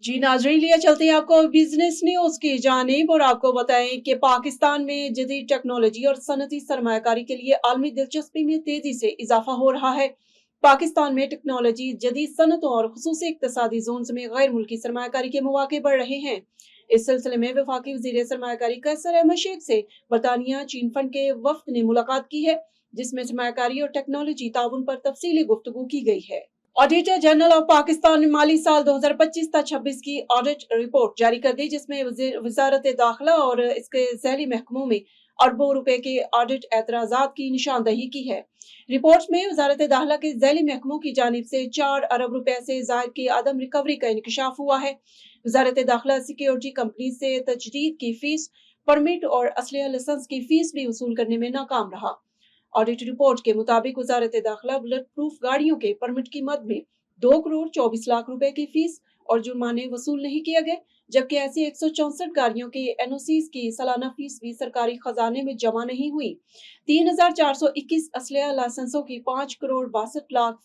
जी नाजरीन, लिया चलते हैं आपको बिजनेस न्यूज की जानिब और आपको बताएं कि पाकिस्तान में जदीद टेक्नोलॉजी और सनती सरमायाकारी के लिए आलमी दिलचस्पी में तेजी से इजाफा हो रहा है। पाकिस्तान में टेक्नोलॉजी, जदीद सनतों और खुसूसी इक्तसादी जोन में गैर मुल्की सरमायाकारी के मौके बढ़ रहे हैं। इस सिलसिले में वफाकी वजीर सरमायाकारी कैसर अहमद शेख से बरतानिया चीन फंड के वफ्द ने मुलाकात की है, जिसमें सरमायाकारी और टेक्नोलॉजी ताउन पर तफसीली गुफ्तगू की गई है। ऑडिटर जनरल ऑफ पाकिस्तान ने माली साल 2025-26 की ऑडिट रिपोर्ट जारी कर दी, जिसमें वजारत दाखिला और इसके ज़ैली महकमों में अरबों रुपए के ऑडिट एतराज़ात की निशानदही की है। रिपोर्ट में वजारत दाखिला के ज़ैली महकमों की जानिब से 4 अरब रुपए से ज़ायद की आदम रिकवरी का इंकशाफ हुआ है। वजारत दाखिला सिक्योरिटी कंपनी से तजदीद की फीस, परमिट और असलिया लाइसेंस की फीस भी वसूल करने में नाकाम रहा। ऑडिट रिपोर्ट के मुताबिक वजारत दाखिला बुलेट प्रूफ गाड़ियों के परमिट की मद में 2 करोड़ 24 लाख रुपए की फीस और जुर्माने वसूल नहीं किए गए, जबकि ऐसी 164 गाड़ियों की एनओसीज की सालाना फीस भी सरकारी खजाने में जमा नहीं हुई। 3421 असलिया लाइसेंसों की 5 करोड़ 62 लाख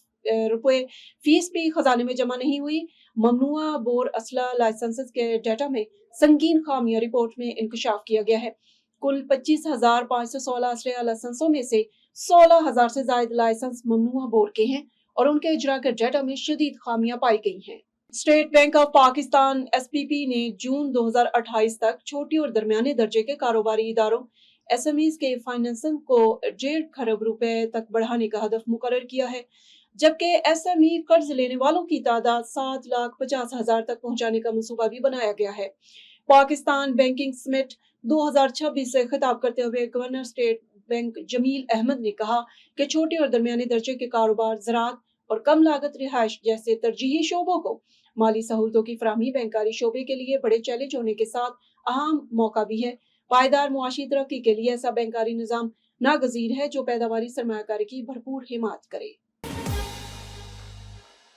रुपए फीस भी खजाने में जमा नहीं हुई। ममनुआ बोर असला लाइसेंसेस के डाटा में संगीन खामियां रिपोर्ट में इंकशाफ किया गया है। कुल 25,516 असलिया लाइसेंसों में से 16,000 से ज्यादा लाइसेंस ममनुआ बोर के हैं और उनके इजरा के डाटा में शदीद खामियां पाई गई हैं। State bank of Pakistan SPP ने जून 2028 तक छोटी और दरमियाने दर्जे के कारोबारी इदारों एसएमईज के फाइनेंसिंग को 1.5 खरब रुपए तक बढ़ाने का हदफ मुकर्रर किया है, जबकि एसएमई कर्ज लेने वालों की तादाद 7,50,000 तक पहुंचाने का मंसूबा भी बनाया गया है। पाकिस्तान बैंकिंग समिट 2026 से खिताब करते हुए governor State Bank Jameel Ahmed ने कहा कि छोटे और दरमियाने दर्जे के कारोबार, ज़राअत और कम लागत रिहाइश जैसे तरजीही शोबों को माली सहूलतों की फराहमी बैंकारी शोबे के लिए बड़े चैलेंज होने के साथ अहम मौका भी है। पायदार मुआशी तरक्की के लिए ऐसा बैंकारी निज़ाम नागजीर है जो पैदावारी सरमायाकारी की भरपूर हिमायत करे।